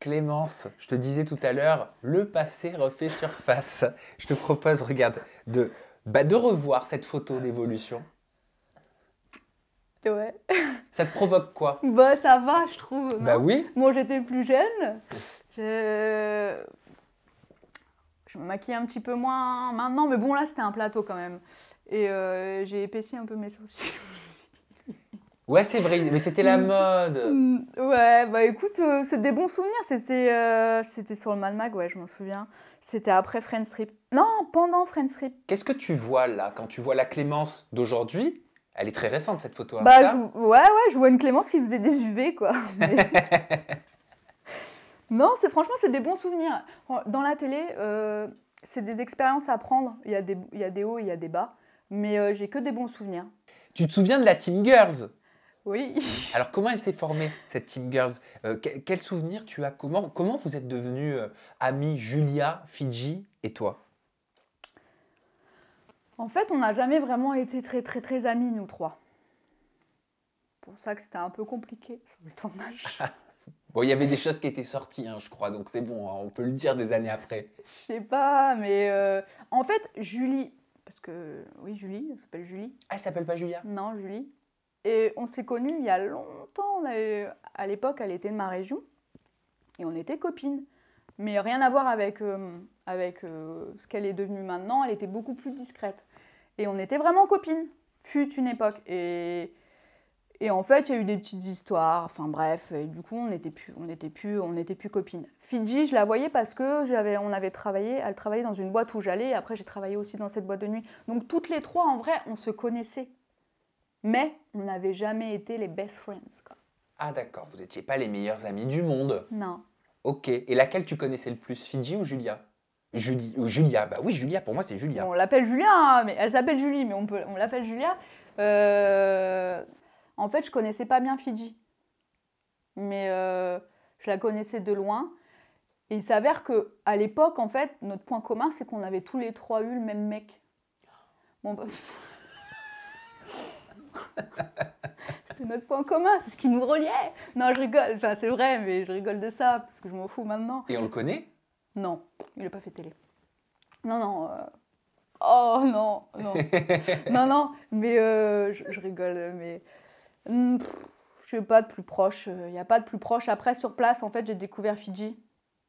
Clémence, je te disais tout à l'heure, le passé refait surface. Je te propose, regarde, de revoir cette photo d'évolution. Ouais. Ça te provoque quoi? Bah, ça va, je trouve, Bah non? oui. Moi, j'étais plus jeune. Je... je me maquille un petit peu moins maintenant, mais bon, là, c'était un plateau quand même. Et j'ai épaissi un peu mes sourcils. Ouais, c'est vrai, mais c'était la mode. Ouais, bah écoute, c'est des bons souvenirs. C'était sur le Mad Mag, ouais, je m'en souviens. C'était après Friends Trip. Non, pendant Friends Trip. Qu'est-ce que tu vois là, quand tu vois la Clémence d'aujourd'hui? Elle est très récente cette photo Bah, Insta. ouais, je vois une Clémence qui faisait des UV, quoi. Non, franchement, c'est des bons souvenirs. Dans la télé, c'est des expériences à prendre. Il y a des hauts, il y a des bas. Mais j'ai que des bons souvenirs. Tu te souviens de la Team Girls? Oui. Alors comment elle s'est formée, cette Team Girls? Quel souvenir tu as? Comment vous êtes devenus amis, Julia, Fidji et toi? En fait, on n'a jamais vraiment été très, très, très amis, nous trois. C'est pour ça que c'était un peu compliqué sur le tournage. Bon, il y avait des choses qui étaient sorties, hein, je crois, donc c'est bon, hein, on peut le dire des années après. Je sais pas, mais en fait, Julie, parce que oui, Julie, elle s'appelle Julie. Ah, elle s'appelle pas Julia? Non, Julie. Et on s'est connus il y a longtemps. À l'époque, elle était de ma région et on était copines. Mais rien à voir avec, ce qu'elle est devenue maintenant. Elle était beaucoup plus discrète. Et on était vraiment copines. Fut une époque. Et en fait, il y a eu des petites histoires. Enfin bref, et du coup, on n'était plus copines. Fidji, je la voyais parce que elle travaillait dans une boîte où j'allais. Et après, j'ai travaillé aussi dans cette boîte de nuit. Donc toutes les trois, en vrai, on se connaissait. Mais on n'avait jamais été les best friends, quoi. Ah d'accord, vous n'étiez pas les meilleurs amis du monde. Non. Ok, et laquelle tu connaissais le plus, Fidji ou Julia? Julie, ou Julia, bah oui, Julia, pour moi c'est Julia. Bon, on l'appelle Julia, hein, mais elle s'appelle Julie, mais on l'appelle Julia. En fait, je connaissais pas bien Fidji, mais je la connaissais de loin. Et il s'avère que à l'époque, en fait, notre point commun, c'est qu'on avait tous les trois eu le même mec. Bon, bah... c'est notre point commun, c'est ce qui nous reliait. Non, je rigole, enfin c'est vrai, mais je rigole de ça, parce que je m'en fous maintenant. Et on le connaît? Non, il n'a pas fait télé. Non, non. Oh non, non. Non, non, mais je rigole, mais... je sais pas de plus proche, il n'y a pas de plus proche. Après, sur place, en fait, j'ai découvert Fidji.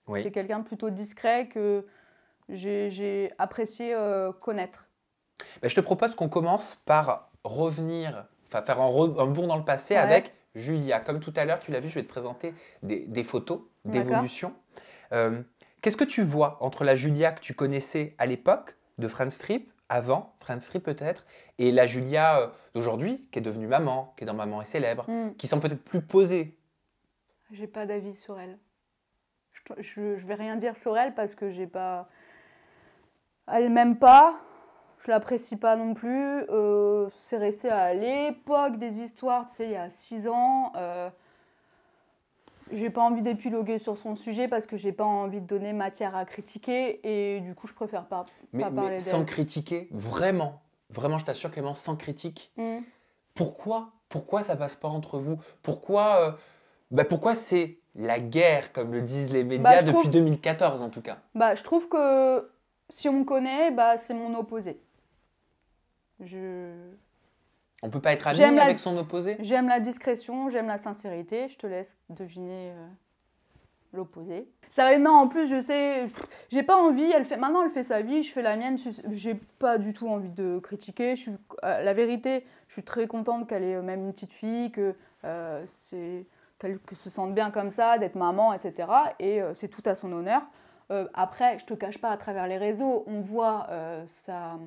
Oui. C'est quelqu'un de plutôt discret que j'ai apprécié connaître. Bah, je te propose qu'on commence par revenir, enfin faire un bond dans le passé Ouais. avec Julia. Comme tout à l'heure, tu l'as vu, je vais te présenter des photos d'évolution. Qu'est-ce que tu vois entre la Julia que tu connaissais à l'époque de Friends Trip, avant Friends Trip peut-être, et la Julia d'aujourd'hui, qui est devenue maman, qui est dans Maman est célèbre, qui semble peut-être plus posée? J'ai pas d'avis sur elle. Je vais rien dire sur elle parce que j'ai pas... Elle m'aime pas, je l'apprécie pas non plus. C'est resté à l'époque des histoires, tu sais, il y a 6 ans. J'ai pas envie d'épiloguer sur son sujet parce que j'ai pas envie de donner matière à critiquer et du coup je préfère pas parler Mais d'elle. sans critiquer, vraiment, vraiment, je t'assure Clément, sans critique. Pourquoi ça passe pas entre vous? Pourquoi c'est la guerre, comme le disent les médias, depuis 2014 en tout cas? Bah, je trouve que si on me connaît, bah, c'est mon opposé. On peut pas être ami avec son opposé? J'aime la discrétion, j'aime la sincérité. Je te laisse deviner l'opposé. Non, en plus, je sais, j'ai pas envie. Maintenant, elle fait sa vie, je fais la mienne. J'ai pas du tout envie de critiquer. La vérité, je suis très contente qu'elle ait même une petite fille, qu'elle se sente bien comme ça, d'être maman, etc. Et c'est tout à son honneur. Après, je te cache pas, à travers les réseaux, on voit sa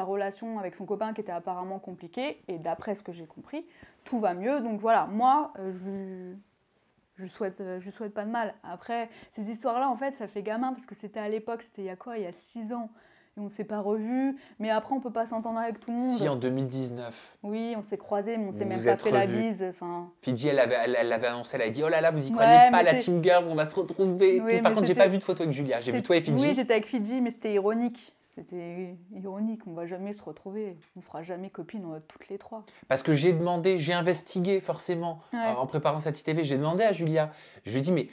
relation avec son copain qui était apparemment compliquée. Et d'après ce que j'ai compris, tout va mieux. Donc voilà, moi, je souhaite pas de mal. Après, ces histoires-là, en fait, ça fait gamin parce que c'était à l'époque, c'était il y a quoi? Il y a 6 ans. Et on ne s'est pas revus. Mais après, on peut pas s'entendre avec tout le monde. Si, en 2019. Oui, on s'est croisés, mais on s'est même pas fait la bise. Enfin... Fidji, elle l'avait annoncé, elle a dit « Oh là là, vous y croyez pas, la Team Girls, on va se retrouver. Oui, » Par contre, j'ai pas vu de photo avec Julia. J'ai vu toi et Fidji. Oui, j'étais avec Fidji, mais c'était ironique. C'était ironique, on va jamais se retrouver, on sera jamais copines, on va toutes les trois. Parce que j'ai investigué forcément en préparant cette ITV, j'ai demandé à Julia, je lui ai dit mais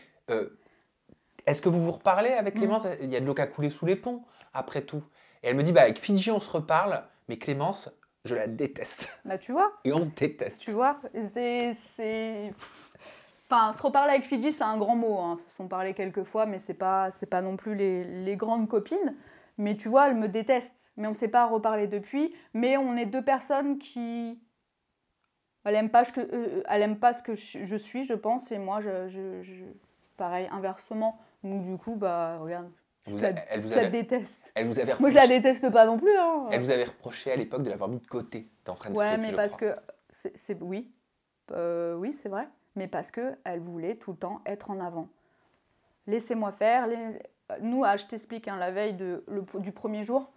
Est-ce que vous vous reparlez avec Clémence? Il y a de l'eau qui a coulé sous les ponts, après tout. Et elle me dit, bah, avec Fidji, on se reparle, mais Clémence, je la déteste. Bah, tu vois. Et on se déteste. Tu vois, Enfin, se reparler avec Fidji, c'est un grand mot. Hein. Ils se sont parlé quelques fois, mais c'est pas non plus les grandes copines. Mais tu vois, elle me déteste. Mais on ne s'est pas reparlé depuis. Mais on est deux personnes qui... Elle aime pas ce que je suis, je pense. Et moi, pareil, inversement. Donc du coup, bah, regarde, je la déteste. Elle vous avait reproché, moi, je la déteste pas non plus. Hein. Elle vous avait reproché à l'époque de l'avoir mis de côté dans Friends Ouais, Strip, mais je parce crois. que... Oui, oui, c'est vrai. Mais parce qu'elle voulait tout le temps être en avant. Laissez-moi faire. Nous, je t'explique, hein, la veille du premier jour,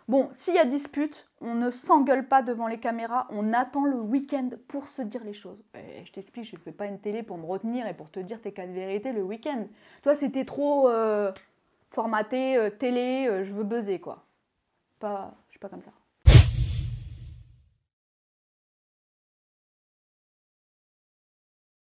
bon, s'il y a dispute, on ne s'engueule pas devant les caméras, on attend le week-end pour se dire les choses. Et je t'explique, je ne fais pas une télé pour me retenir et pour te dire tes cas de vérité le week-end. Toi, c'était trop formaté, télé, je veux buzzer, quoi. Je suis pas comme ça.